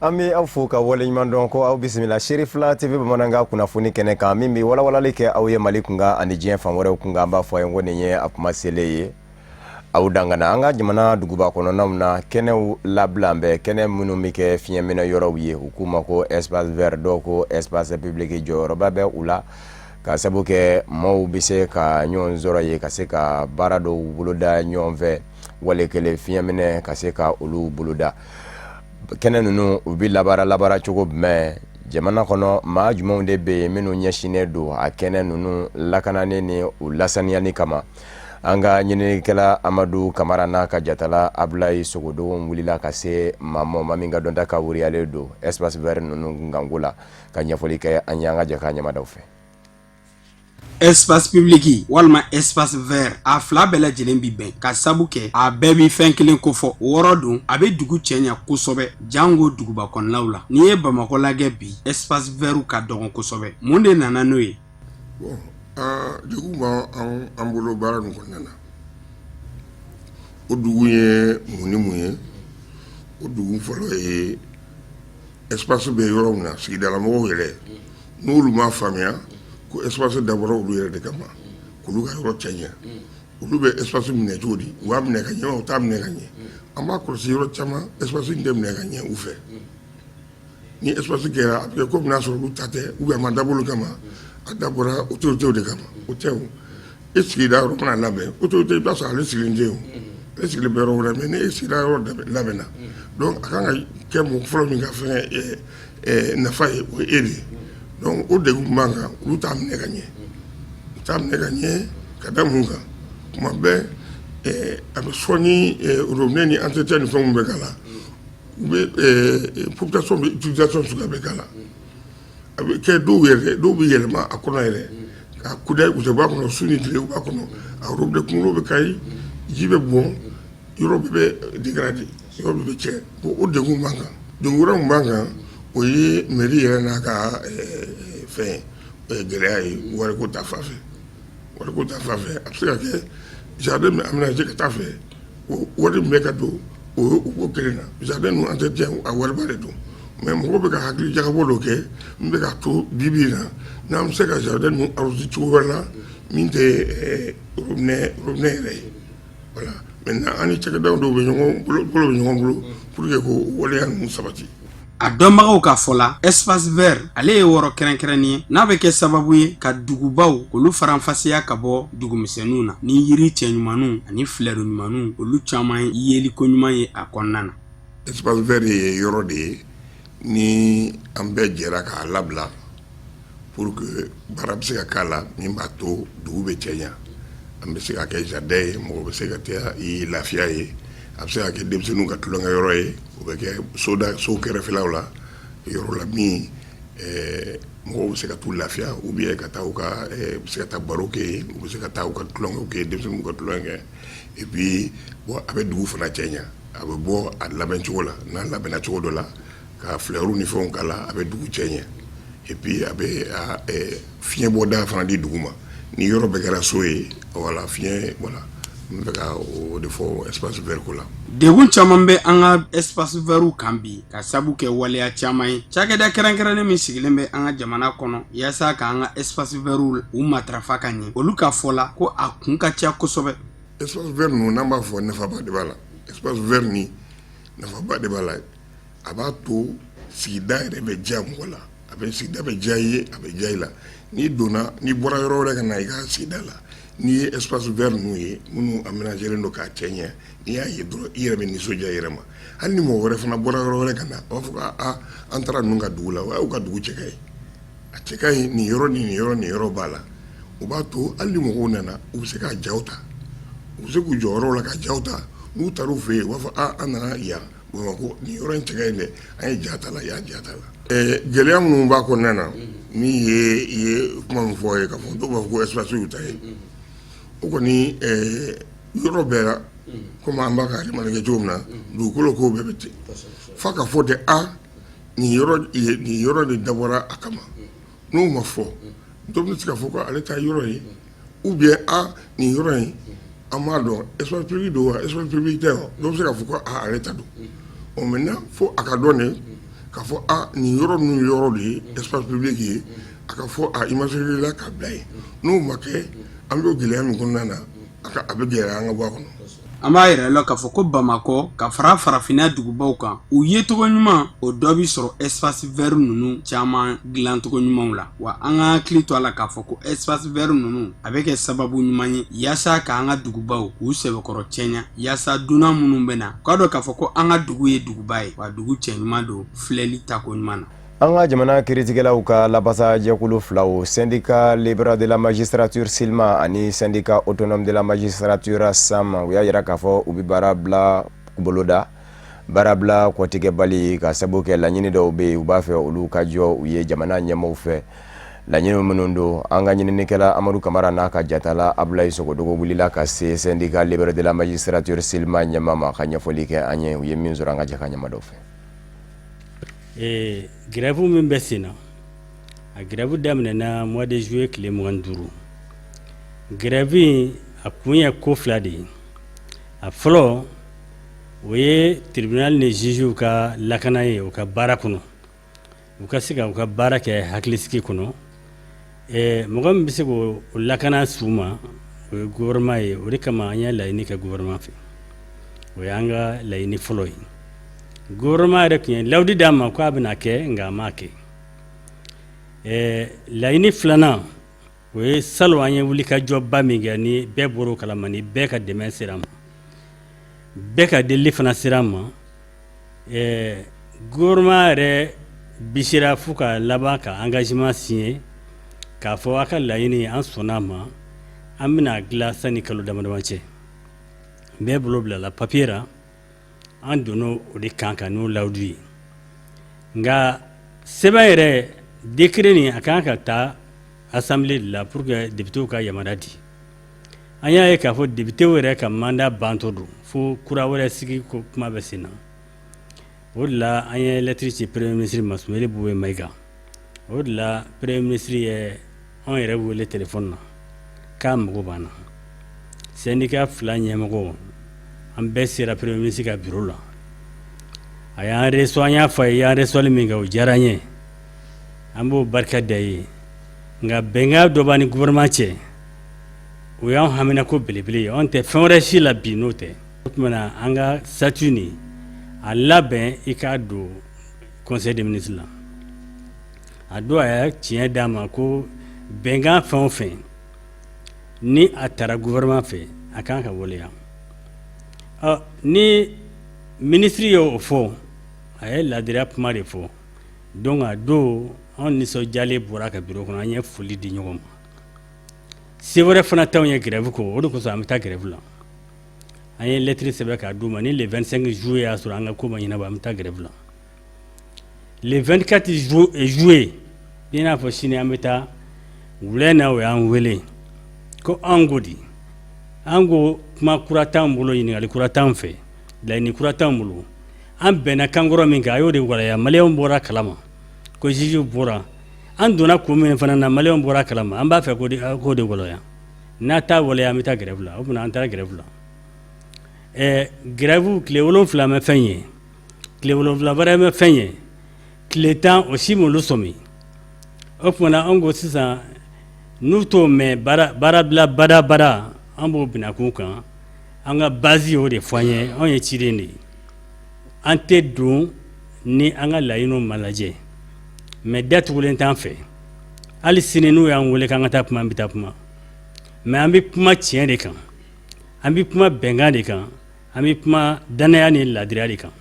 Ami aw fo ka wale ɲuman dɔn ko aw bisimila Serifla TV bamanankan kunnafoni kɛnɛ kan min bɛ walawalali kɛ aw ye Mali kunkan ani diɲɛ fan wɛrɛw kunkan. An b'a fɔ a ye ko nin ye a kuma selen ye aw dangana an ka jamana duguba kɔnɔnaw na kɛnɛw labila bɛ kɛnɛ minnu bɛ kɛ fiɲɛminɛ yɔrɔw ye u k'u ma ko espace vert dɔw ko espace public jɔyɔrɔba bɛ u la ka sabu kɛ maaw bɛ se ka ɲɔgɔn sɔrɔ ye ka se ka baara dɔw boloda ɲɔgɔn fɛ wale kelen fiɲɛminɛ ka se ka olu boloda. Kɛnɛ ninnu u bɛ labaara cogo jumɛn jamana kɔnɔ maa jumɛnw de bɛ yen minnu ɲɛsinnen don a kɛnɛ ninnu lakanaani ni u lasaniyani kama. An ka ɲininikɛla Amadu Kamara n'a ka jatala Abulayi Sogodo wulila ka se maa min ka dɔnta ka wuriyalen don espace vert ninnu gango la ka ɲɛfɔli kɛ an ye an ka jɛka ɲɛmadaw fɛ. Espace public walima espace vert a fila bɛɛ lajɛlen bi bɛn ka sabu kɛ a bɛɛ bi fɛn kelen ko fɔ wɔrɔ don a bɛ dugu cɛɲa kosɛbɛ jango duguba kɔnɔnaw la n'i ye Bamakɔ lagɛ bi espace vert ka dɔgɔn kosɛbɛ mun de nana n'o ye. Dugu b'an bolo baara nin kɔnɔna na o dugu ye mun ni mun ye o dugu fɔlɔ ye espace bɛ yɔrɔ min na sigidala mɔgɔw yɛrɛ n'olu m'a faamuya ko espace dabɔra olu yɛrɛ de kama k'olu ka yɔrɔ cɛɲa olu bɛ espace minɛ cogo di u b'a minɛ ka ɲɛ u t'a minɛ ka ɲɛ an b'a kɔlɔsi yɔrɔ caman espace in tɛ minɛ ka ɲɛ u fɛ ni espace kɛra a bɛ kɛ komi n'a sɔrɔ olu ta tɛ ou bien a ma dabɔ olu kama a dabɔra autorités de kama o tɛ o e sigida yɔrɔ mana labɛn autorité i b'a sɔrɔ ale sigilen tɛ o e sigilen bɛ yɔrɔ wɛrɛ mais ni e sigida yɔrɔ labɛnna donc a kan ka kɛ mɔgɔ fɔlɔ min ka fɛn nafa ye o ye e de ye donc o degun b'an kan olu t'a minɛ ka ɲɛ u t'a minɛ ka ɲɛ ka da mun kan kuma bɛɛ a bɛ fɔ ni robinet ni entretien ni fɛnw bɛ k'a la u bɛ population bɛ utilisation suguya bɛ k'a la a bɛ kɛ dɔw bɛ yɛlɛma a kɔnɔ yɛrɛ ka kudayi u tɛ bɔ a kɔnɔ su ni tile u b'a kɔnɔ a robinet kunkolo bɛ kayi ji bɛ bɔn yɔrɔ bɛɛ bɛ dégradé yɔrɔ bɛɛ bɛ cɛ bon o degun b'an kan degun wɛrɛ min b'an kan o ye mairie yɛrɛ n'a ka fɛn gɛlɛya ye wariko ta fan fɛ a bɛ se ka kɛ jardin bɛ aménagé ka taa fɛ wari min bɛ ka don o ko kelen na jardin ninnu entretien a wariba de don mais mɔgɔw bɛ ka hakili jagabɔ dɔ kɛ min bɛ ka to bibi na n'an bɛ se ka jardin ninnu arroser cogo wɛrɛ la min tɛ robinet yɛrɛ ye voilà maintenant an ni cakɛdaw dɔw bɛ ɲɔgɔn bolo pour que ko waleya ninnu sabati. A dɔnbagaw ka fɔ la espace vert ale ye wɔrɔ kɛrɛnkɛrɛnnen ye n'a bɛ kɛ sababu ye ka dugubaw olu faranfasiya ka bɔ dugumisɛnninw na ni yiri cɛ ɲumanw ani fleur ɲumanw olu caman yeli ko ɲuman ye a kɔnɔna na. Espace vert ye yɔrɔ de ye ni an bɛɛ jɛra k'a labila pour que baara bɛ se ka k'a la min b'a to dugu bɛ cɛɲa an bɛ se ka kɛ jardin ye mɔgɔ bɛ se ka taa i lafiya ye a bɛ se ka kɛ denmisɛnninw ka tulonkɛ yɔrɔ ye o bɛ kɛ so kɛrɛfɛlaw la yɔrɔ la min mɔgɔw bɛ se ka t'u lafiya ou bien ka taa u ka bɛ se ka taa baro kɛ yen u bɛ se ka taa u ka tulonkɛw kɛ denmisɛnninw ka tulonkɛ et puis bon a bɛ dugu fana cɛɲa a bɛ bɔ a labɛn cogo la n'a labɛnna cogo dɔ la ka fleurs ni fɛnw k'a la a bɛ dugu cɛɲa et puis a bɛ fiɲɛ bɔda fana di dugu ma ni yɔrɔ bɛɛ kɛra so ye voilà fiɲɛ voilà n bɛ ka o de fɔ espace vert ko la. Degun caman bɛ an ka espace vert kan bi ka sabu kɛ waleya caman ye cakɛda kɛrɛnkɛrɛnnen min sigilen bɛ an ka jamana kɔnɔ yaasa ka an ka espace vert u matarafa ka ɲɛ olu ka fɔ la ko a kun ka ca kosɛbɛ. Espace vert ninnu n'an b'a fɔ nafaba de b'a la espace vert ni nafaba de b'a la a b'a to sigida yɛrɛ bɛ diya mɔgɔ la a bɛ sigida bɛ diya i ye a bɛ diya i la n'i donna n'i bɔra yɔrɔ wɛrɛ ka na i ka sigida la n'i ye espace vert ninnu ye minnu aménagélen don k'a cɛɲɛ n'i y'a ye dɔrɔn i yɛrɛ bɛ nisɔndiya i yɛrɛ ma hali ni mɔgɔ wɛrɛ fana bɔra yɔrɔ wɛrɛ ka na a b'a fɔ ko an taara ninnu ka dugu la o y'u ka dugu cɛ ka ɲi a cɛ ka ɲi nin yɔrɔ ni nin yɔrɔ b'a la o b'a to hali ni mɔgɔw nana u bɛ se k'a jaw ta u bɛ se k'u jɔ yɔrɔw la ka jaw ta n'u taara u fɛ yen u b'a fɔ an nana yan Bamakɔ nin yɔrɔ in cɛ ka ɲi dɛ an ye ja ta la y'an ja ta la gɛlɛya minnu b'a kɔnɔna na min ye kuma min fɔ ye ka fɔ dɔw b'a fɔ ko espace y'u ta ye o kɔni yɔrɔ bɛɛ la komi an b'a ka adamaden kɛ cogo min na dugukolo kow bɛɛ bɛ ten f'a ka fɔ tɛ nin yɔrɔ de dabɔra a kama n'o ma fɔ dɔ bɛ se ka fɔ ko ale ta yɔrɔ ye ou bien nin yɔrɔ in an b'a dɔn espace public don wa espace public tɛ wa dɔ bɛ se ka fɔ ko ale ta don maintenant fo a ka dɔn de k'a fɔ nin yɔrɔ ninnu yɔrɔ de ye espace public ye a ka fɔ immatriculé la k'a bila ye n'o ma kɛ an bɛ gɛlɛya min kɔnɔna na a bɛ gɛlɛya an ka bɔ a kɔnɔ. An b'a yɛrɛ la k'a fɔ ko Bamakɔ ka fara farafinna dugubaw kan u ye cogo ɲuman o dɔ bi sɔrɔ espace vert ninnu caman dilan cogo ɲumanw la wa an ka hakili to a la k'a fɔ ko espace vert ninnu a bɛ kɛ sababu ɲuman ye yaasa ka an ka dugubaw k'u sɛbɛkɔrɔ cɛɲa yaasa dunan minnu bɛ na k'a dɔn k'a fɔ ko an ka dugu ye duguba ye wa dugu cɛ ɲuman don filɛli tako ɲuman na. An ka jamana kiiritigɛlaw ka labasa jɛkulu filaw syndicat libéral de la magistrature SYLMA ani syndicat autonome de la magistrature SAM u y'a yira k'a fɔ u bɛ baara bila boloda baara bila kɔtigɛbali ka sabu kɛ laɲini dɔw bɛ yen u b'a fɛ olu ka jɔ u ye jamana ɲɛmɔgɔw fɛ laɲini minnu don an ka ɲininikɛla Amadu Kamara n'a ka jatala Abulayi Sogodogo wulila ka se syndicat libéral de la magistrature SYLMA ɲɛma ma ka ɲɛfɔli kɛ an ye u ye min sɔrɔ an ka jɛ ka ɲɛma dɔw fɛ. Grève min bɛ sen na a grève daminɛna mois de juillet tile 25 grève a kun ye ko fila de ye a fɔlɔ o ye tribunal ni juge ka lakana ye u ka baara kɔnɔ u ka se ka u ka baara kɛ hakilisigi kɔnɔ mɔgɔ min bɛ se k'o lakana s'u ma o ye gouvernement ye o de kama an ye laɲini kɛ gouvernement fɛ o y'an ka laɲini fɔlɔ ye gouvernement yɛrɛ tun ye lawudi d'a ma ko a bɛna kɛ nka a ma kɛ laɲini filanan o ye salon an ye wulikajɔba min kɛ ni bɛɛ bɔra o kalama ni bɛɛ ka dɛmɛ sera an ma bɛɛ ka delili fana sera an ma gouvernement yɛrɛ bisira fo ka laban ka engagement signé k'a fɔ a ka laɲini an sɔnna a ma an bɛna dilan sani kalo damadama cɛ bɛɛ bolo bilala papier ra an donna o de kan ka n'o lawudi ye nka sɛbɛn yɛrɛ décret nin a kan ka taa assemblée de la pour que députés ka yamaruya di an y'a ye k'a fɔ députés yɛrɛ ka mandat bantɔ don fo kura wɛrɛ sigi ko kuma bɛ sen na o de la an ye lettre ci premier ministre Masumeli Bube Mayiga o de la premier ministre ye an yɛrɛ wele téléphone na k'a mago b'an na syndicat fila ɲɛmɔgɔ an bɛɛ sera premier ministre ka bureau la a y'an reçoit an y'a fɔ a ye y'an reçoit min kɛ o diyara an ye an b'o barika da ye nka bɛnkan dɔ b'an ni gouvernement cɛ o y'an hamina ko belebele ye an tɛ fɛn wɛrɛ si la bi n'o tɛ o tuma na an ka statut nin a labɛn i k'a don conseil des ministres la a don a ye tiɲɛ d'a ma ko bɛnkan fɛn o fɛn ni a taara gouvernement fɛ a kan ka waleya ni ministre y'o fɔ a ye ladiriya kuma de fɔ donc a don an nisɔndiyalen bɔra ka bureau kɔnɔ an ye foli di ɲɔgɔn ma se wɛrɛ fana t'anw ye grève kɔ o de kosɔn an bɛ taa grève la an ye lettre sɛbɛn k'a d'u ma ni le 25 juillet y'a sɔrɔ an ka ko ma ɲɛnabɔ an bɛ taa grève la le 24 juillet i n'a fɔ sini an bɛ taa wulɛ na o y'an wele ko an ko di an ko kuma kura t'an bolo ɲininkali kura t'an fɛ laɲini kura t'an bolo an bɛnna kankɔrɔ min kan a y'o de walaya maliyɛnw bɔra kalama ko juge bɔra an donna ko min fana na maliyɛnw bɔra kalama an b'a fɛ k'o de walaya n'a t'a walaya an bɛ taa grève la o tuma an taara grève la grève tile 7 mɛ fɛn ye tile 7 wɛrɛ mɛ fɛn ye tile 10 o si m'olu sɔmi o tuma na an ko sisan n'u t'o mɛn baara bila bada an b'o bina kun kan an ka base y'o de fɔ an ye anw ye ciden de ye an tɛ don ni an ka laɲiniw ma lajɛ mais datugulen t'an fɛ hali sini n'u y'an wele k'an ka taa kuma an bɛ taa kuma mais an bɛ kuma tiɲɛ de kan an bɛ kuma bɛnkan de kan an bɛ kuma danaya ni ladiriya de kan.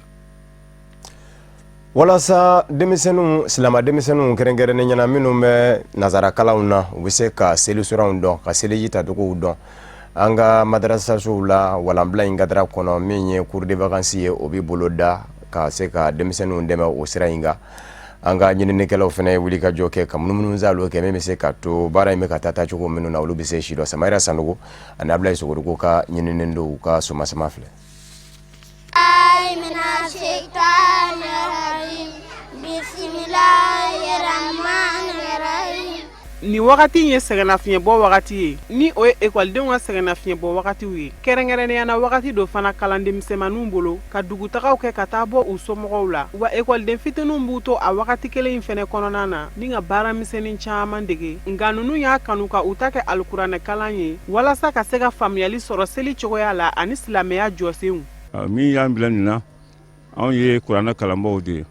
walasa denmisɛnninw silama denmisɛnninw kɛrɛnkɛrɛnnen ɲɛna minnu bɛ nazarakalanw na u bɛ se ka selisuranw dɔn ka seliji tacogow dɔn an ka madarasasow la walanbila in kadara kɔnɔ min ye cours de vacances ye o bɛ bolo da ka se ka denmisɛnninw dɛmɛ o sira in kan an ka ɲininikɛlaw fana ye wulikajɔ kɛ ka munumunu zalo kɛ min bɛ se ka to baara in bɛ ka taa cogo minnu na olu bɛ se si dɔ Samayira Sanogo ani Abulayi Sogodogo ka ɲininen don u ka somasama filɛ. ni wagati ye sɛgɛnnafiɲɛbɔ wagati ye ni o ye ekɔlidenw ka sɛgɛnnafiɲɛbɔ wagatiw ye kɛrɛnkɛrɛnnenya na wagati dɔ fana kalandenmisɛnmaninw bolo ka dugutagaw kɛ ka taa bɔ u somɔgɔw la wa ekɔliden fitininw b'u to a wagati kelen in fɛnɛ kɔnɔna na ni ka baaramisɛnnin caaman dege nka nunu y'a kanu ka u ta kɛ alikuranɛ kalan ye walasa ka se ka faamuyali sɔrɔ seli cogoya la ani silamɛya jɔsenw min y'an bila nin na anw ye kuranɛ kalanbaw de ye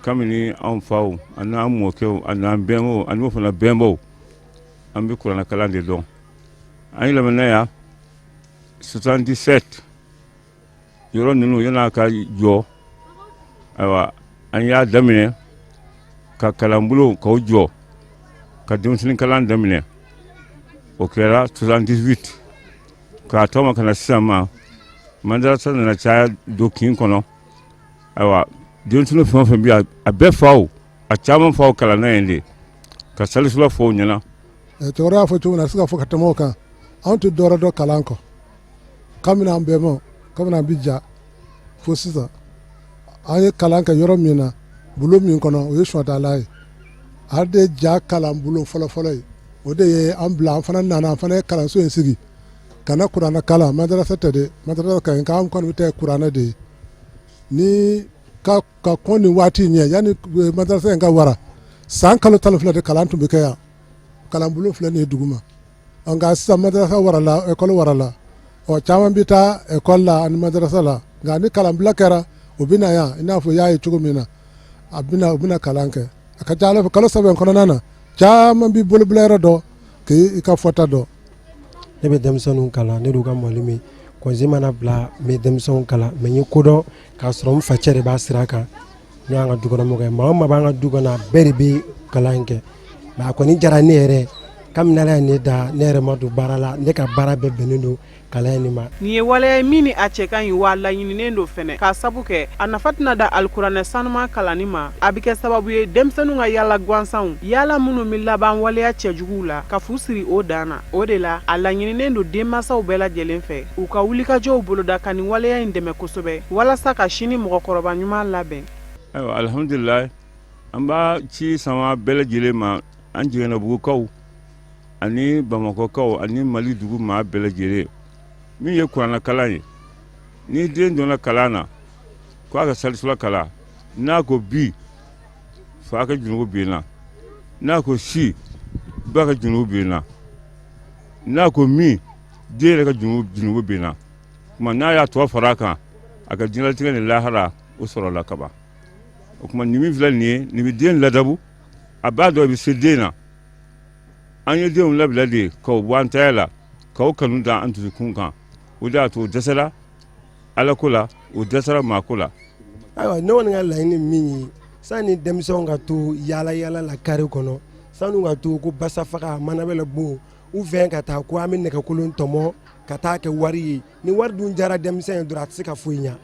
kabini anw faw ani an mɔkɛw ani an bɛnbaw ani o fana bɛnbaw an bɛ kuranɛ kalan de dɔn an yɛlɛmana yan 77 yɔrɔ ninnu yan'a ka jɔ ayiwa an y'a daminɛ ka kalanbolo k'o jɔ ka denmisɛnnin kalan daminɛ o kɛra 78 k'a tɔ ma ka na sisan ma madarasa nana caya don kin kɔnɔ ayiwa denmisɛnnin fɛn o fɛn bɛ yen a bɛɛ faw a caman faw kalanna yen de ka salisula fɔ o ɲɛna cɛkɔrɔba y'a fɔ cogo min na a se ka fɔ ka tɛmɛ o kan anw tɛ dɔwɛrɛ dɔn kalan kɔ kabini an bɛnbaw kabini an bɛ ja fo sisan an ye kalan kɛ yɔrɔ min na bolo min kɔnɔ o ye suɲɛtala ye a de ja kalan bolo fɔlɔfɔlɔ ye o de ye an bila an fana nana an fana ye kalanso in sigi ka na kuranɛ kalan madarasa tɛ dɛ madarasa ka ɲi k'an kɔni bɛ taa kuranɛ de ye ni ka kɔn nin waati ɲɛ yanni madarasa in ka wara san kalo 12 de kalan tun bɛ kɛ yan kalan bolo filɛ nin ye dugu ma nka sisan madarasa warala ekɔli warala caman bɛ taa ekɔli la ani madarasa la nka ni kalanbila kɛra o bɛ na yan i n'a fɔ y'a ye cogo min na u bɛna kalan kɛ a ka ca ala fɛ kalo 7 kɔnɔna na caman bɛ bolobila yɔrɔ dɔn k'i ka fɔta dɔn ne bɛ denmisɛnninw kalan ne y'u ka mɔli min kɔnzi mana bila n bɛ denmisɛnninw kalan mɛ n ye kodɔn k'a sɔrɔ n facɛ de b'a sira kan n y'an ka dukɔnɔmɔgɔ ye maa o maa b'an ka du kɔnɔ a bɛɛ de bɛ kalan in kɛ mɛ a kɔni jara ne yɛrɛ kabini ala ye ne da ne yɛrɛ ma don baara la ne ka baara bɛɛ bɛnnen don kalan in ma nin ye waleya ye min ni a cɛ ka ɲi wa laɲininen don fɛnɛ k'a sabu kɛ a nafa tɛna da alikuranɛ sanuman kalanni ma a bɛ kɛ sababu ye denmisɛnninw ka yaala gansanw yaala minnu bɛ laban waleya cɛjuguw la ka fu siri o dan na o de la a laɲininen don denmansaw bɛɛ lajɛlen fɛ u ka wulikajɔw boloda ka nin waleya in dɛmɛ kosɛbɛ walasa ka sini mɔgɔkɔrɔba ɲuman labɛn ayiwa alhamdulilayi an b'a ci sama bɛɛ lajɛlen ma an jiginɛbugukaw ani bamakɔkaw ani mali dugu maa bɛɛ lajɛlen min ye kuranɛ kalan ye ni den donna kalan na ko a ka salisula kalan n'a ko bi fa ka junubu bɛ na n'a ko si ba ka junubu bɛ na n'a ko min den yɛrɛ ka junubu bɛ na kuma n'a y'a tɔ fara a kan a ka diɲɛlatigɛ ni lahara o sɔrɔla kaban o kuma nin min filɛ nin ye nin bɛ den ladabu a b'a dɔn i bɛ se den na an ye denw labila de k'o bɔ an taya la k'o kanu da an dusukun kan o de y'a to o dɛsɛra alako la o dɛsɛra maako la ayiwa ne kɔni ka laɲini min ye sani denmisɛnw ka to yaala yaala la kari kɔnɔ sani ka to ko basa faga manabɛlɛ bon u fɛn ka taa ko an bɛ nɛgɛkolon tɔmɔ ka taa kɛ wari ye ni wari dun jara denmisɛn ye dɔrɔn a tɛ se ka foyi ɲa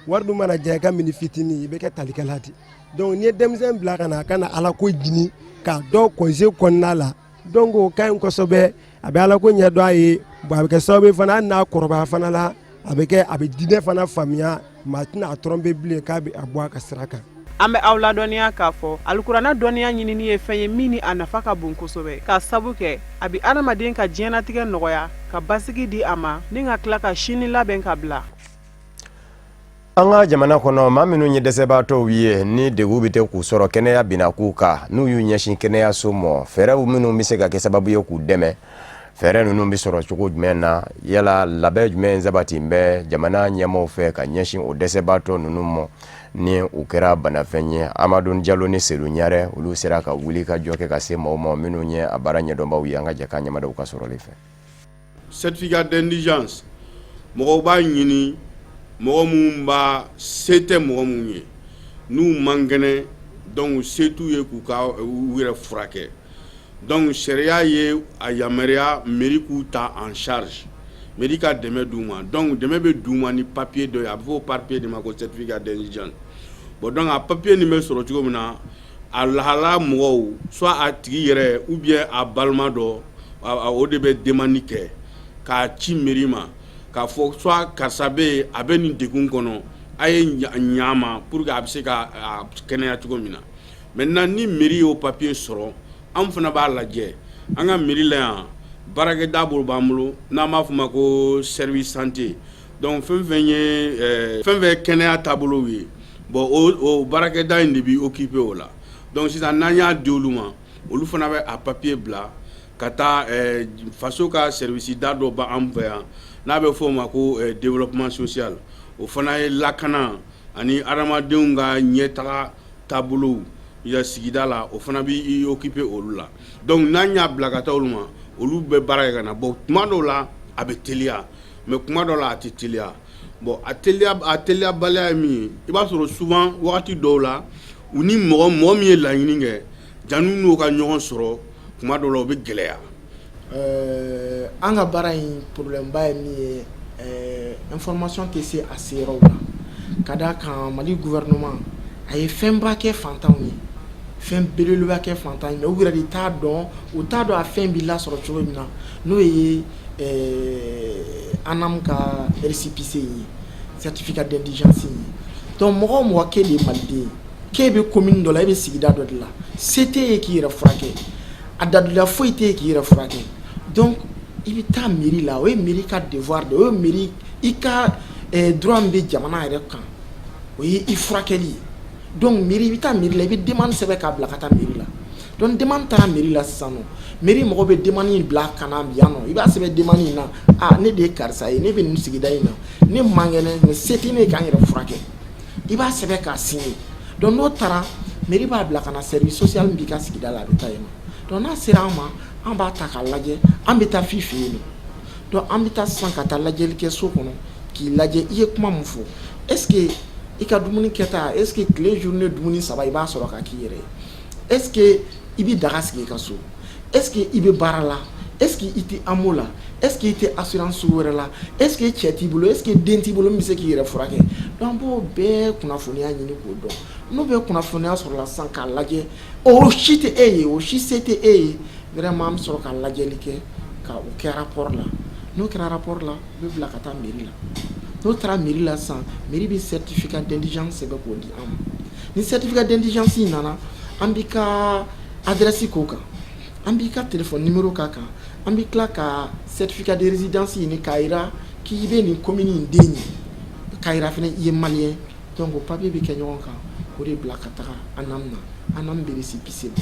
wari dun mana diya i ka mini fitinin i bɛ kɛ talikɛla ten donc n'i ye denmisɛn bila ka na a ka na alako ɲini k'a dɔn kɔnse kɔnɔna la donc o ka ɲi kosɛbɛ a bɛ alako ɲɛdɔn a ye bon a bɛ kɛ sababu ye fana hali n'a kɔrɔbaya fana la a bɛ kɛ a bɛ diinɛ fana faamuya maa tɛna a tɔrɔnbe bilen k'a bɛ a bɔ a ka sira kan an bɛ aw ladɔnniya k'a fɔ alikuranɛ dɔnniya ɲinini ye fɛn ye min ni a nafa ka bon kosɛbɛ k'a sabu kɛ a bɛ adamaden ka diɲɛnatigɛ nɔgɔya ka basigi di a ma ni ka tila ka sini labɛn ka bila an ka jamana kɔnɔ maa minnu ye dɛsɛbaatɔw ye ni degun bɛ k'u sɔrɔ kɛnɛya bina k'u kan n'u y'u ɲɛsin kɛnɛyaso mɔ fɛɛrɛw minnu bɛ se ka kɛ sababu ye k'u dɛmɛ fɛɛrɛ ninnu bɛ sɔrɔ cogo jumɛn na yala labɛn jumɛn sabati bɛ jamana ɲɛmaaw fɛ ka ɲɛsin o dɛsɛbaatɔ ninnu mɔ ni u kɛra banafɛn ye Amadu Jalo ni Seydou Ɲare olu sera ka wuli ka jɔ kɛ ka se maaw ma minnu ye a baara ɲɛdɔnbaw ye an ka jɛ ka ɲɛmadaw ka sɔrɔli fɛ certificat d'indigence mɔgɔw b'a ɲini mɔgɔ mun b'a se tɛ mɔgɔ mun ye n'u man kɛnɛ donc se t'u ye k'u ka u yɛrɛ furakɛ donc sariya ye a yamaruya mairie k'u ta en charge mairie ka dɛmɛ d'u ma donc dɛmɛ bɛ d'u ma ni papier dɔ ye a bɛ fɔ o papier de ma ko certificat d'indigence bon donc a papier nin bɛ sɔrɔ cogo min na a lahala mɔgɔw soit a tigi yɛrɛ ou bien a balima dɔ o de bɛ demande kɛ k'a ci mairie ma k'a fɔ soit karisa bɛ yen a bɛ nin degun kɔnɔ a ye ɲama pour que a bɛ se ka kɛnɛya cogo min na maintenant ni mairie y'o papier sɔrɔ an fana b'a lajɛ an ka mairie la yan baarakɛda bolo b'an bolo n'an b'a fɔ ma ko service santé donc fɛn fɛn ye kɛnɛya taabolo ye bon o baarakɛda in de bi occupé o la donc sisan n'an y'a di olu ma olu fana bɛ a papier bila ka taa faso ka service da dɔ b'an fɛ yan n'a bɛ fɔ o ma ko développement social o fana ye lakana ani adamadenw ka ɲɛtaga taabolow ya sigida la o fana bi occupé olu la donc n'an y'a bila ka taa olu ma olu bɛ baara kɛ ka na bon tuma dɔw la a bɛ teliya mais kuma dɔw la a tɛ teliya bon a teliya baliya ye min ye i b'a sɔrɔ souvent wagati dɔw la u ni mɔgɔ min ye laɲini kɛ janu n'u ka ɲɔgɔn sɔrɔ kuma dɔw la u bɛ gɛlɛya. An ka baara in problème ba ye min ye information tɛ se a se yɔrɔw la ka d'a kan Mali gouvernement a ye fɛnba kɛ fantanw ye fɛn belebeleba kɛ fantan ye mais u yɛrɛ de t'a dɔn u t'a dɔn a fɛn bɛ lasɔrɔ cogo min na n'o ye ANAM ka récépissé ye certificat d'indigence ye donc mɔgɔ o mɔgɔ k'e de ye maliden ye k'e bɛ commune dɔ la e bɛ sigida dɔ de la se t'e ye k'i yɛrɛ furakɛ a daduya foyi t'e ye k'i yɛrɛ furakɛ donc i bɛ taa mairie la o ye mairie ka devoir de o ye mairie i ka droit min bɛ jamana yɛrɛ kan o ye i furakɛli ye donc mairie i bɛ taa mairie la i bɛ demande sɛbɛn k'a bila ka taa mairie la donc demande taara mairie la sisan nɔ mairie mɔgɔ bɛ demande in bila ka na yan nɔ i b'a sɛbɛn demande in na ne de ye karisa ye ne bɛ nin sigida in na ne man kɛnɛ se tɛ ne ye k'an yɛrɛ furakɛ i b'a sɛbɛn k'a signer donc n'o taara mairie b'a bila ka na service social min b'i ka sigida la a bɛ taa yen nɔ donc n'a sera an ma an b'a ta k'a lajɛ an bɛ taa fi fɛ yen nɔ donc an bɛ taa sisan ka taa lajɛli kɛ so kɔnɔ k'i lajɛ i ye kuma min fɔ est ce que i ka dumuni kɛta est ce que tile journée dumuni 3 i b'a sɔrɔ ka k'i yɛrɛ ye est ce que i bɛ daga sigi i ka so est ce que i bɛ baara la est ce que i tɛ AMO la est ce que i tɛ assurance wɛrɛ la est ce que cɛ t'i bolo est ce que den t'i bolo min bɛ se k'i yɛrɛ furakɛ donc an b'o bɛɛ kunnafoniya ɲini k'o dɔn n'o bɛ kunnafoniya sɔrɔ la sisan k'a lajɛ o si tɛ e ye o si se tɛ e ye vraiment an bɛ sɔrɔ ka lajɛli kɛ ka o kɛ rapport la n'o kɛra rapport la u bɛ bila ka taa mairie la n'o taara mairie la sisan mairie bɛ certificat d'indigence sɛbɛn k'o di an ma ni certificat d'indigence in nana an b'i ka adresse k'o kan an b'i ka téléphone numéro k'a kan an bɛ tila ka certificat de résidence ɲini k'a jira k'i bɛ nin commune in den ye k'a jira fana i ye maliyɛn donc o papier bɛ kɛ ɲɔgɔn kan o de bila ka taga ANAM na ANAM bɛ récépissé bɔ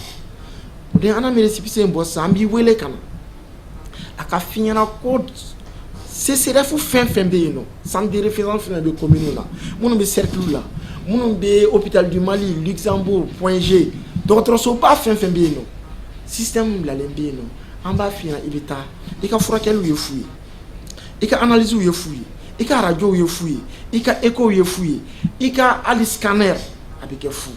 o de ANAM bɛ récépissé bɔ sisan an b'i wele ka na a ka f'i ɲɛna ko CCRF fɛn fɛn bɛ yen nɔ centre de référence fɛn bɛ commune la minnu bɛ cercle la minnu bɛ hôpital du Mali Luxembourg Point G dɔgɔtɔrɔsoba fɛn fɛn bɛ yen nɔ système bilalen bɛ yen nɔ an b'a f'i ɲɛna i bɛ taa i ka furakɛliw ye f'u ye i ka analysew ye f'u ye i ka radiow ye f'u ye i ka échow ye f'u ye i ka hali scanner a bɛ kɛ fu.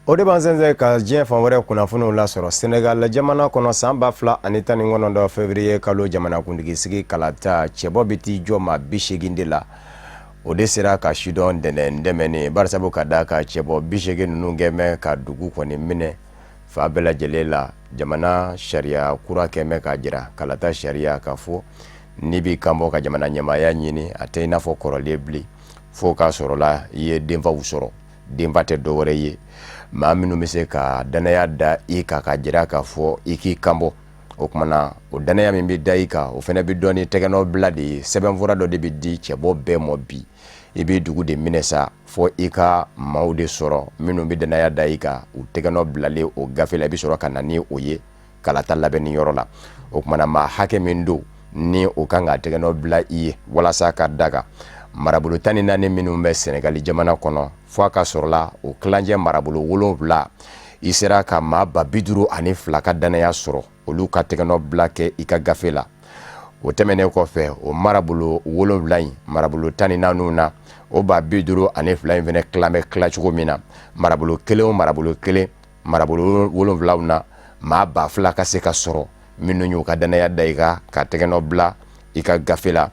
O de b'an sɛnsɛn ka diɲɛ fan wɛrɛ kunnafoniw lasɔrɔ Senegal jamana kɔnɔ san 2019 février kalo jamanakuntigi sigi kalata cɛbɔ bɛ t'i jɔ maa 80 de la o de sera ka sidɔn dɛmɛni barisabu ka da ka cɛbɔ 80 ninnu gɛmɛ ka dugu kɔni minɛ fa bɛɛ lajɛlen la jamana sariya kura kɛmɛ ka jira kalata sariya ka fɔ ni bi kanbɔ ka jamana ɲɛmaaya ɲini a tɛ i n'a fɔ kɔrɔlen bilen fo k'a sɔrɔla i ye denfaw sɔrɔ denba tɛ dɔwɛrɛ ye maa minnu bɛ se ka danaya da i kan ka jira k'a fɔ i k'i kanbɔ o kumana o danaya min bɛ da i kan o fana bɛ dɔn ni tɛgɛnɔ bila de ye sɛbɛnfura dɔ de bɛ di cɛbɔ bɛɛ mɔ bi i bɛ dugu de minɛ sa fɔ i ka maaw de sɔrɔ minnu bɛ danaya da i kan u tɛgɛnɔ bilalen o gafe la i bɛ sɔrɔ ka na ni o ye kalata labɛnni yɔrɔ la o kumana maa hakɛ min don ni o kan ka tɛgɛnɔ bila i ye walasa ka daga marabolo 14 minnu bɛ Senegali jamana kɔnɔ fo a ka sɔrɔla o kilancɛ marabolo 7 i sera ka maa 52 ka danaya sɔrɔ olu ka tɛgɛnɔ bila kɛ i ka gafe la o tɛmɛnen kɔfɛ o marabolo 7 in marabolo 14 na o 52 in fɛnɛ kilamɛ kila cogo min na marabolo 1 o marabolo 1 marabolo 7 na maa 2000 ka se ka sɔrɔ minnu y'u ka danaya da i ka tɛgɛnɔ bila i ka gafe la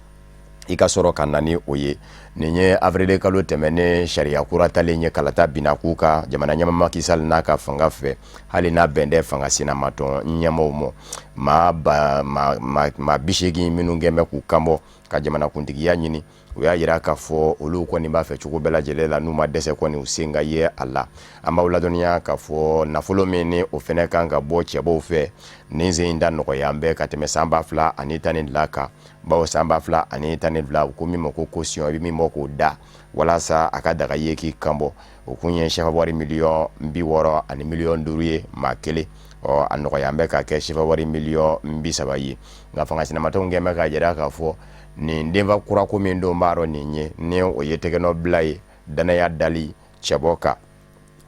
i ka sɔrɔ ka na ni o ye nin ye avril kalo tɛmɛnen sariya kura talen ye kalata bina k'u kan jamana ɲɛma Macky Sall n'a ka fanga fɛ hali n'a bɛn fanga sinamatɔn ɲɛmaw ma ma 80 minnu kɛn bɛ k'u kanbɔ ka jamana kuntigiya ɲini u y'a yira k'a fɔ olu kɔni b'a fɛ cogo bɛɛ lajɛlen la n'u ma dɛsɛ kɔni u sen ka ye a la an b'aw ladɔnniya k'a fɔ nafolo min ni o fɛnɛ kan ka bɔ cɛbaw fɛ nin sen in da nɔgɔya an bɛɛ ka tɛmɛ san 2012 kan bawo san 2012 u ko min ma ko caution i bɛ min bɔ k'o da walasa a ka daga ye k'i kanbɔ o kun ye chef wari miliyɔn 60 ani miliyɔn 5 ye maa kelen a nɔgɔya an bɛ ka kɛ chef wari miliyɔn 30 ye nka fanga sinamatɔnw kɛn bɛ ka yira k'a fɔ nin denfa kura ko min don b'a dɔn nin ye ni o ye tɛgɛnɔ bila ye danaya dali cɛbɔ kan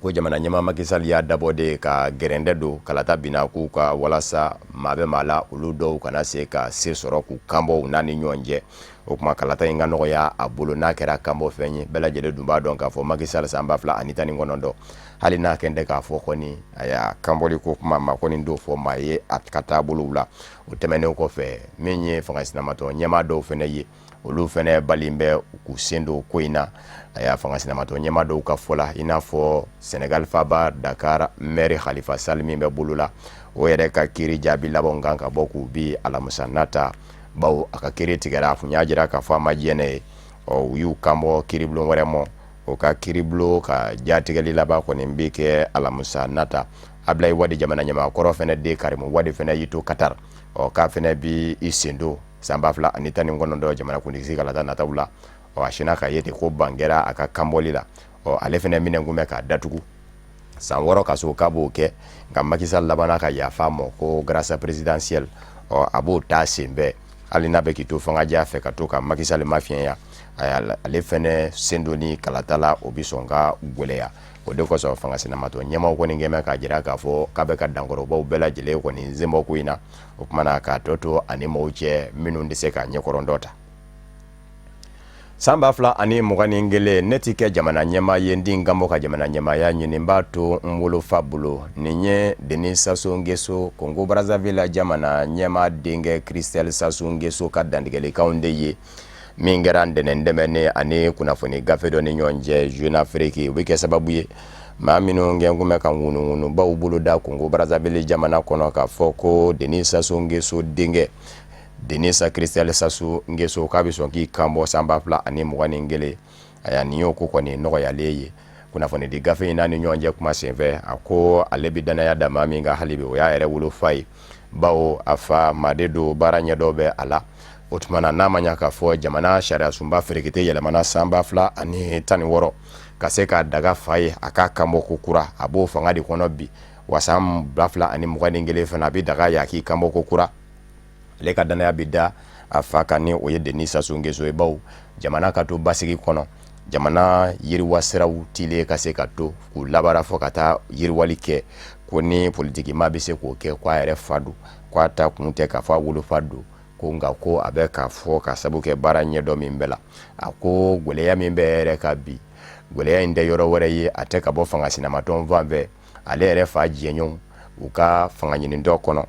ko jamana ɲɛma Macky Sall y'a dabɔ de ka gɛrɛndɛ don kalata bina k'u ka walasa maa bɛ maa la olu dɔw kana se ka se sɔrɔ k'u kanbɔ u n'a ni ɲɔgɔn cɛ o kuma kalata in ka nɔgɔya a bolo n'a kɛra kanbɔ fɛn ye bɛɛ lajɛlen dun b'a dɔn k'a fɔ Macky Sall san 2019 hali n'a kɛn tɛ k'a fɔ kɔni a y'a kanbɔli ko kuma ma kɔni do fɔ maa ye a ka taabolow la o tɛmɛnen kɔfɛ min ye fanga sinamatɔ ɲɛma dɔw fɛnɛ ye olu fɛnɛ balen bɛ k'u sen don ko in na a y'a fanga sinamatɔ ɲɛma dɔw ka fɔ la i n'a fɔ Senegal faba Dakar maire Khalifa Sall min bɛ bolo la o yɛrɛ ka kiiri jaabi labanw kan ka bɔ k'u bi Alamusa Nata bawo a ka kiiri tigɛra a kun y'a jira k'a fɔ a ma diɲɛ ne ye u y'u kanbɔ kiiribulon wɛrɛ mɔ o ka kiiribulon ka jatigɛli laban kɔni bɛ kɛ Alamusa Nata Ablaye Wade jamana ɲɛmaakɔrɔ fɛnɛ de Karimu Wade fɛnɛ y'i to Qatar k'a fɛnɛ bi i sen don san 2019 jamana kuntigi kalata nataw la a sina ka ye ten ko bangera a ka kanbɔli la ale fɛnɛ minɛn kun bɛ k'a datugu san 6 ka so k'a b'o kɛ nka Macky Sall labanna ka yafa mɔ ko grâce présidentielle a b'o ta sen bɛɛ hali n'a bɛ k'i to fanga ja fɛ ka to ka Macky Sall mafiɲɛya ale fɛnɛ sen donni kalata la o bi sɔn ka gwɛlɛya o de kosɔn fanga sinamatɔ ɲɛmaw kɔni kɛn bɛ k'a jira k'a fɔ k'a bɛ ka dankɔrɔbaw bɛɛ lajɛlen kɔni zɛnbɔ ko in na o kumana k'a tɔ to ani maaw cɛ minnu tɛ se ka ɲɛkɔrɔn dɔ ta san 2021 ne ti kɛ jamana ɲɛma ye n den kanbɔ ka jamana ɲɛmaya ɲini n b'a to n wolofa bolo nin ye Denis Sassou Nguesso Congo Brazzaville jamana ɲɛma denkɛ Christelle Sassou Nguesso ka dantigɛlikanw de ye min kɛra ndɛnɛndɛmɛni ani kunnafoni gafe dɔ ni ɲɔgɔn cɛ Jeune Afrique o bɛ kɛ sababu ye maa minnu kɛn kun bɛ ka ŋunuŋunubaw bolo da Congo Brazzaville jamana kɔnɔ k'a fɔ ko Denis Sassou Nguesso denkɛ Denisa Christelle Sassou Nguesso k'a bɛ sɔn k'i kanbɔ san 2021 a y'a nin y'o ko kɔni nɔgɔyalen ye kunnafoni di gafe in n'a ni ɲɔgɔn cɛ kuma senfɛ a ko ale bɛ danaya da maa min kan hali bi o y'a yɛrɛ wolo fa ye bawo a fa maaden don baara ɲɛdɔn bɛ a la o tuma na n'a ma ɲa k'a fɔ jamana sariya sunba ferekete yɛlɛmana san 2016 ka se ka daga fa ye a ka kanbɔ ko kura a b'o fanga de kɔnɔ bi wa san 2021 fana a bɛ daga ye a k'i kanbɔ ko kura ale ka danaya bi da a fa kan ni o ye Denis Sassou Nguesso ye bawo jamana ka to basigi kɔnɔ jamana yiriwa siraw tile ka se ka to k'u labara fɔ ka taa yiriwali kɛ ko ni politiki ma bɛ se k'o kɛ ko a yɛrɛ fa don ko a ta kun tɛ k'a fɔ a wolofa don ko nka ko a bɛ k'a fɔ ka sabu kɛ baara ɲɛdɔn min bɛɛ la a ko gwɛlɛya min bɛ yɛrɛ ka bi gwɛlɛya in tɛ yɔrɔ wɛrɛ ye a tɛ ka bɔ fanga sinamatɔn fan fɛ ale yɛrɛ fa jɛɲɔgɔnw u ka fanga ɲini dɔ kɔnɔ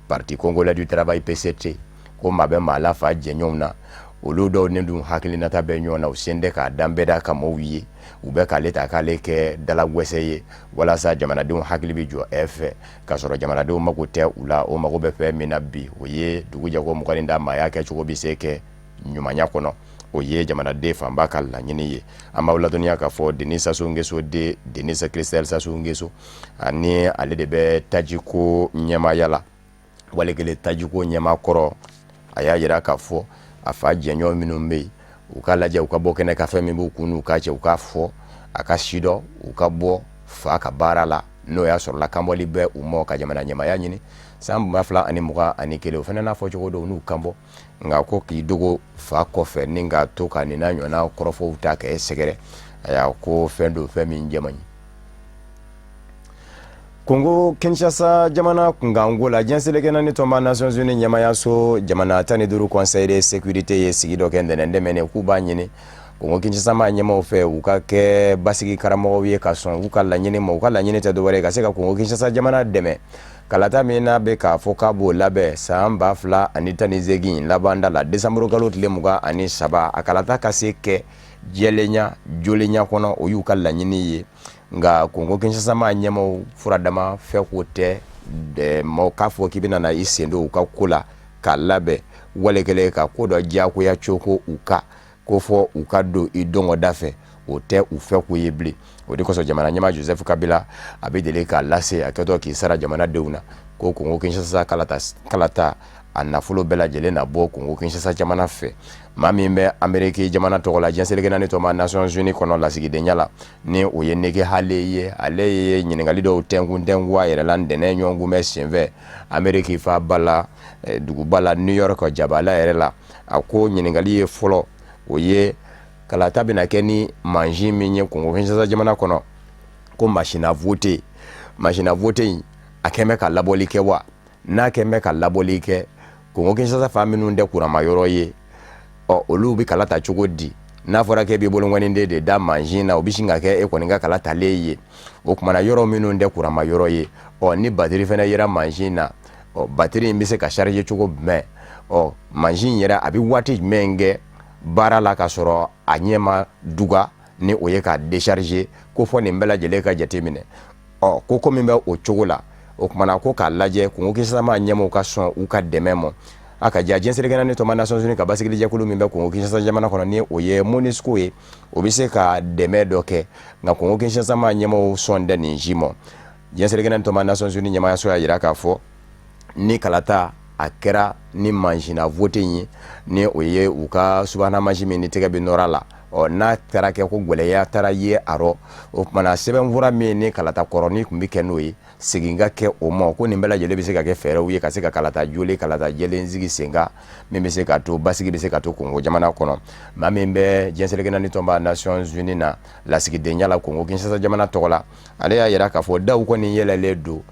Parti Congolais du Travail PCT ko maa bɛ maa la fa jɛɲɔgɔnw na olu dɔw ne dun hakilinata bɛ ɲɔgɔn na u sen tɛ k'a dan bɛɛ da ka maaw ye u bɛ k'ale ta k'ale kɛ dalagwɛsɛ ye walasa jamanadenw hakili bɛ jɔ fɛ k'a sɔrɔ jamanadenw mago tɛ u la o mago bɛ fɛn min na bi o ye dugu jɛko muganin da maaya kɛcogo bɛ se kɛ ɲumanya kɔnɔ o ye jamanaden fanba ka laɲini ye an b'aw ladɔnniya k'a fɔ Denis Sassou Nguesso de Denis Christelle Sassou Nguesso ani ale de bɛ tajiko ɲɛmaya la wale kele tajiko ɲɛma kɔrɔ a y'a yira k'a fɔ a fa jɛɲɔgɔn minnu bɛ yen u ka lajɛ u ka bɔ kɛnɛ ka fɛn min b'u kun n'u ka cɛ u k'a fɔ a ka sidɔn u ka bɔ fa ka baara la n'o y'a sɔrɔla kanbɔli bɛ u mɔ ka jamana ɲɛmaya ɲini san 2021 o fana n'a fɔ cogo dɔw n'u kanbɔ nka ko k'i dogo fa kɔfɛ ni ka to ka nin n'a ɲɔgɔnna kɔrɔfɔw ta k'e sɛgɛrɛ a y'a ko fɛn don fɛn min jɛman ye Congo Kinshasa jamana kungango la jɛnselekɛna ni tɔnba Nations Unies ɲɛmayaso jamana 15 conseil de sécurité ye sigi dɔ kɛ ndɛnɛndɛmɛnɛ k'u b'a ɲini Congo Kinshasa ma ɲɛmaw fɛ u ka kɛ basigi karamɔgɔw ye ka sɔn u ka laɲini ma u ka laɲini tɛ dɔwɛrɛ ka se ka Congo Kinshasa jamana dɛmɛ kalata min n'a bɛ k'a fɔ k'a b'o labɛn san 2018 labanda la desanburu kalo tile 23 a kalata ka se kɛ jɛlenya jolenya kɔnɔ o y'u ka laɲini ye nka Kongo Kinshasa ma ɲɛmaw furadama fɛ ko tɛ mɔgɔ k'a fɔ k'i bɛna i sen don u ka ko la k'a labɛn wale kɛlen ka ko dɔ diyagoya cogo u ka ko fɔ u ka don i dɔngɔda fɛ o tɛ u fɛ k'u ye bilen o de kosɔn jamana ɲɛmaa Joseph Kabila a bɛ deli k'a lase a kɛtɔ k'i sara jamanadenw na ko Kongo Kinshasa kalata a nafolo bɛɛ lajɛlen na bɔ Kongo Kinshasa jamana fɛ maa min bɛ Ameriki jamana tɔgɔ la diɲɛseleke naani tɔma Nations Unies kɔnɔ lasigidenya la ni o ye Nege Hale ye ale ye ɲininkali dɔw tɛnku a yɛrɛ la ntɛnɛn ɲɔgɔn bɛ senfɛ Ameriki fa bala duguba la New York jabala yɛrɛ la a ko ɲininkali ye fɔlɔ o ye kalata bɛna kɛ ni mansin min ye Kongo Kinshasa jamana kɔnɔ ko machine à voter in a kɛn bɛ ka labɔli kɛ wa n'a kɛn bɛ ka labɔli kɛ Kongo Kinshasa fa minnu tɛ kurama yɔrɔ ye olu bɛ kala ta cogo di n'a fɔra k'e b'i bolongɔniden de da mansin na o bɛ sin ka kɛ e kɔni ka kala talen ye o kumana yɔrɔ minnu tɛ kurama yɔrɔ ye ni batiri fana yera mansin na batiri in bɛ se ka charger cogo jumɛn mansin yɛrɛ a bɛ waati jumɛn kɛ baara la ka sɔrɔ a ɲɛ ma duga ni o ye ka décharger ko fɔ nin bɛɛ lajɛlen ka jateminɛ ko komi bɛ o cogo la o kumana ko k'a lajɛ Kongo Kinshasa ma ɲɛmɔgɔw ka sɔn u ka dɛmɛ ma a ka diya diɲɛseleke naani tɔma Nations Unies ka basigili jɛkulu min bɛ Kongo Kinshasa jamana kɔnɔ ni o ye MONUSCO ye o bɛ se ka dɛmɛ dɔ kɛ nka Kongo Kinshasa ma ɲɛmɔgɔw sɔn tɛ nin si ma diɲɛseleke naani tɔma Nations Unies ɲɛmaayaso y'a jira k'a fɔ ni kalata a kɛra ni machine à voter ye ni o ye u ka subahana mansin min ni tɛgɛ bɛ nɔrɔ la n'a taara kɛ ko gɛlɛya taara ye a rɔ o kumana sɛbɛnfura min ni kalata kɔrɔnin tun bɛ kɛ n'o ye segin ka kɛ o ma ko nin bɛɛ lajɛlen bɛ se ka kɛ fɛɛrɛw ye ka se ka kalata joli kalata jɛlen sigi sen kan min bɛ se ka to basigi bɛ se ka to Kongo jamana kɔnɔ maa min bɛ diɲɛseleke naani tɔnba Nations Unies na lasigidenya la Kongo Kinshasa jamana tɔgɔ la ale y'a jira k'a fɔ daw kɔni yɛlɛlen don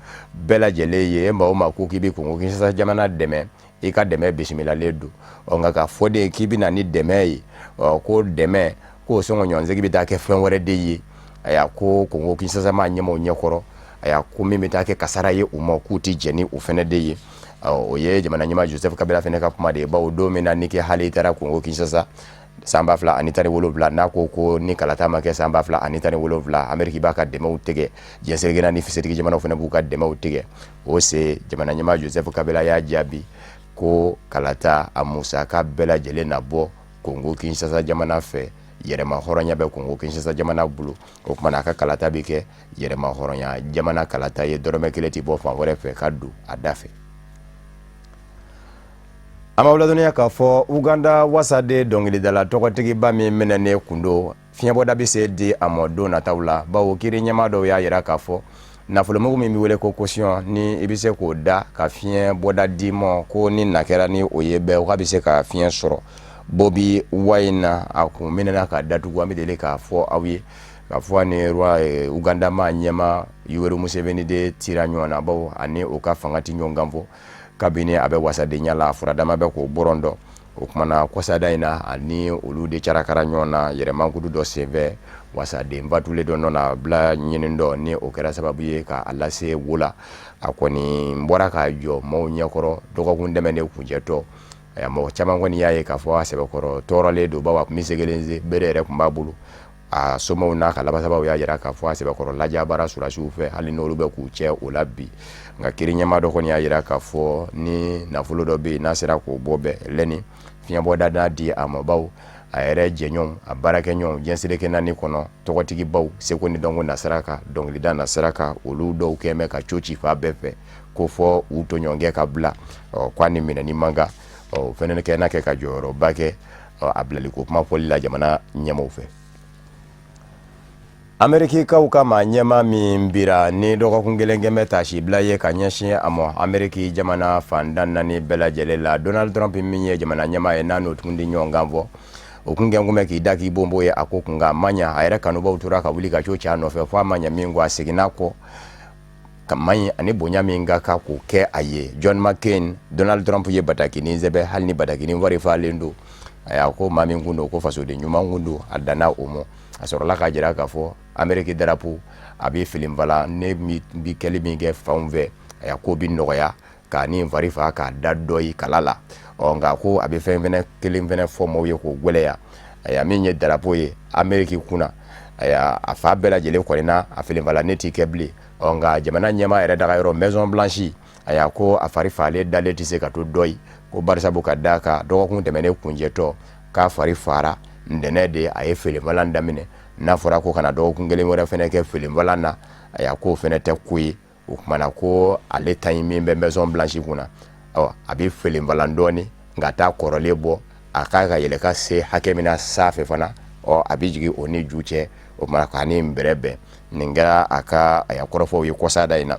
bɛɛ lajɛlen ye maa o maa ko k'i bɛ Kongo Kinshasa jamana dɛmɛ i ka dɛmɛ bisimilalen don nka ka fɔ de k'i bɛ na ni dɛmɛ ye ko dɛmɛ ko sɔngɔ ɲɔnsegi bɛ taa kɛ fɛn wɛrɛ de ye a y'a ko Kongo Kinshasa ma ɲɛmɔgɔw ɲɛkɔrɔ a y'a ko min bɛ taa kɛ kasara ye u ma k'u tɛ jɛn ni o fɛnɛ de ye o ye jamana ɲɛmaa Joseph Kabila fɛnɛ ka kuma de ye bawo don min na Nege Hale taara Kongo Kinshasa san 2017 n'a ko ni kalata ma kɛ san 2017 Ameriki b'a ka dɛmɛw tigɛ diɲɛseleke naani fisɛtigi jamanaw fɛnɛ b'u ka dɛmɛw tigɛ o se jamana ɲɛmaa Joseph Kabila y'a jaabi ko kalata a musaka bɛɛ lajɛlen na bɔ Kongo Kinshasa jamana fɛ yɛrɛma hɔrɔnya bɛ Kongo Kinshasa jamana bolo o kumana a ka kalata bɛ kɛ yɛrɛma hɔrɔnya jamana kalata ye dɔrɔmɛ kelen tɛ bɔ fan wɛrɛ fɛ ka don a da fɛ an b'aw ladɔnniya k'a fɔ Uganda wasaden dɔnkilidala tɔgɔtigiba min minɛnen kun don fiɲɛbɔda bɛ se di a ma don nataw la bawo kiiri ɲɛmaa dɔw y'a jira k'a fɔ nafolomugu min bɛ wele ko caution ni i bɛ se k'o da ka fiɲɛ bɔda d'i ma ko ni na kɛra ni o ye bɛɛ k'a bɛ se ka fiɲɛ sɔrɔ Bobi Wine a kun minɛna ka datugu an bɛ deli k'a fɔ aw ye k'a fɔ ni Uganda ma ɲɛma Yoweri Museveni de tira ɲɔgɔn na bawo ani o ka fanga ti ɲɔgɔn kan fɔ kabini a bɛ wasadenya la furadama bɛ k'o bɔrɔn dɔn o kumana kɔsada in na ani olu de carakara ɲɔgɔn na yɛrɛmankudu dɔ senfɛ wasaden batulen dɔ nɔ na bila ɲinin dɔ ni o kɛra sababu ye k'a lase wola a kɔni bɔra k'a jɔ maaw ɲɛkɔrɔ dɔgɔkun dɛmɛnen kuncɛtɔ mɔgɔ caman kɔni y'a ye k'a fɔ a sɛbɛkɔrɔ tɔɔrɔlen don bawo a tun bɛ segelense bere yɛrɛ tun b'a bolo a somɔgɔw n'a ka labasabaw y'a jira k'a fɔ a sɛbɛkɔrɔ lajabara surasiw fɛ hali n'olu bɛ k'u cɛ o la bi nka kiiri ɲɛmaa dɔ kɔni y'a jira k'a fɔ ni nafolo dɔ bɛ yen n'a sera k'o bɔ bɛɛ lɛni fiɲɛbɔda n'a di a ma bawo a yɛrɛ jɛɲɔgɔnw a baarakɛɲɔgɔnw diɲɛseleke naani kɔnɔ tɔgɔtigibaw seko ni dɔnko nasira kan dɔnkilida nasira kan olu dɔw kɛn bɛ ka co ci fa bɛɛ fɛ ko fɔ u tɔɲɔgɔnkɛ ka bila k'a ni minɛni man kan o fɛnɛ kɛ n'a kɛ ka jɔyɔrɔba kɛ a bilaliko kuma fɔli la jamana ɲɛmɔgɔw fɛ Amerikikaw ka maa ɲɛmaa min bira ni dɔgɔkun kelen kɛ bɛ taasi bila ye ka ɲɛsin a ma Ameriki jamana fandan naani bɛɛ lajɛlen la Donald Trump min ye jamana ɲɛmaa ye n'a n'o tun di ɲɔgɔn kan fɔ o kun kɛn kun bɛ k'i da k'i bonbo ye a ko kun nka a ma ɲa a yɛrɛ kanubaw tora ka wuli ka co ci a nɔfɛ fɔ a ma ɲa min kɔ a seginna kɔ ka maɲi ani bonya min ka kan k'o kɛ a ye John McCain Donald Trump ye batakini sɛbɛ hali ni batakini wari falen don a y'a ko maa min kun don ko fasoden ɲuman kun don a danna o ma a sɔrɔla k'a jira k'a fɔ Ameriki darapo a bɛ filinfala ne bi kɛli min kɛ fanw fɛ a y'a ko bi nɔgɔya k'a ni fari fa k'a da dɔ i kala la nka ko a bɛ fɛn fɛnɛ kelen fɛnɛ fɔ maaw ye k'o gwɛlɛya a y'a min ye darapo ye Amérique kunna a fa bɛɛ lajɛlen kɔni na a filenfala ne t'i kɛ bilen nka jamana ɲɛmaa yɛrɛ daga yɔrɔ Maison Blanche a y'a ko a fari falen dalen tɛ se ka to dɔ ye ko barisabu ka d'a kan dɔgɔkun tɛmɛnen kunjɛtɔ k'a fari fara ntɛnɛn de a ye filenfalan daminɛ n'a fɔra ko kana dɔgɔkun kelen wɛrɛ fɛnɛ kɛ filenfalan na a y'a ko fɛnɛ tɛ ko ye o kumana ko ale ta in min bɛ Maison Blanche kunna a bɛ filenfalan dɔɔni nka t'a kɔrɔlen bɔ a k'a ka yɛlɛ ka se hakɛ min na sanfɛ fana a bɛ jigin o ni ju cɛ o kumana k'a ni bɛrɛ bɛn nin kɛra a y'a kɔrɔfɔw ye kɔsada in na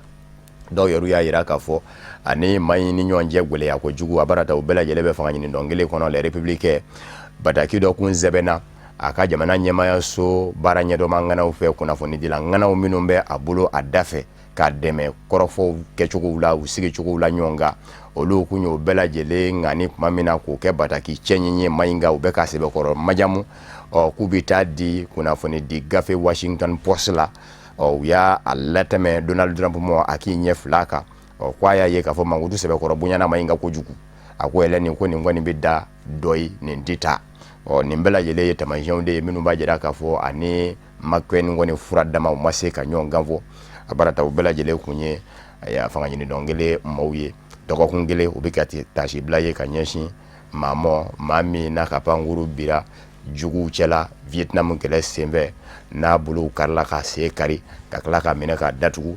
dɔw yɛrɛ y'a yira k'a fɔ ani maa in ni ɲɔgɔn cɛ gwɛlɛya kojugu a barata u bɛɛ lajɛlen bɛ fanga ɲini dɔnkelen kɔnɔ les républicains bataki dɔ kun sɛbɛnna a ka jamana ɲɛmaayaso baara ɲɛdɔma ŋanaw fɛ kunnafoni dila ŋanaw minnu bɛ a bolo a da fɛ k'a dɛmɛ kɔrɔfɔw kɛcogow la u sigicogow la ɲɔgɔn kan olu kun y'o bɛɛ lajɛlen ŋani tuma min na k'o kɛ bataki cɛɲi ye maa in kan u bɛ k'a sɛbɛkɔrɔ majamu k'u bɛ taa di kunnafoni di gafe Washington Post la u y'a latɛmɛ Donald Trump ma a k'i ɲɛ fila kan k'a y'a ye k'a fɔ mankutu sɛbɛkɔrɔ bonyana maa in kan kojugu a ko yɛlɛ nin ko nin kɔni bɛ da dɔ ye nin tɛ taa nin bɛɛ lajɛlen ye taamasiyɛnw de ye minnu b'a jira k'a fɔ ani McCain kɔni fura dama u ma se ka ɲɔgɔn kan fɔ a barata u bɛɛ lajɛlen kun ye fanga ɲini dɔnkelen maaw ye dɔgɔkun kelen u bɛ ka tasi bila ye ka ɲɛsin maa min n'a ka pankuru bira juguw cɛla Vietnam kɛlɛ senfɛ n'a bolo karila k'a sen kari ka tila k'a minɛ k'a datugu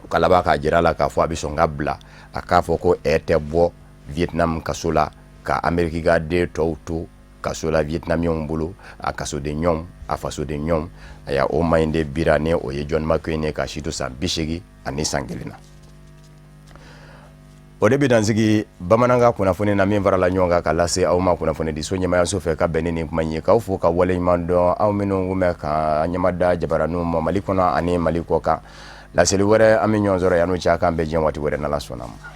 u ka laban k'a jira la k'a fɔ a bɛ sɔn ka bila a k'a fɔ ko tɛ bɔ Vietnam kaso la ka Amérique ka den tɔw to kaso la Vietnamiyɛnw bolo a kasoden ɲɔgɔnw a fasoden ɲɔgɔnw a y'a o maa in de bira ni o ye John McCain ye ka si to san 80 ani san 1 na o de bɛ dansigi bamanankan kunnafoni na min farala ɲɔgɔn kan ka lase aw ma kunnafoni di so ɲɛmaayaso fɛ ka bɛn ni nin kuma in ye k'aw fo ka waleɲuman dɔn aw minnu kun bɛ ka ɲɛmada jabaraniw ma Mali kɔnɔ ani Mali kɔ kan laseli wɛrɛ an bɛ ɲɔgɔn sɔrɔ yan'o cɛ k'an bɛ diɲɛ waati wɛrɛ n'Ala sɔnna ma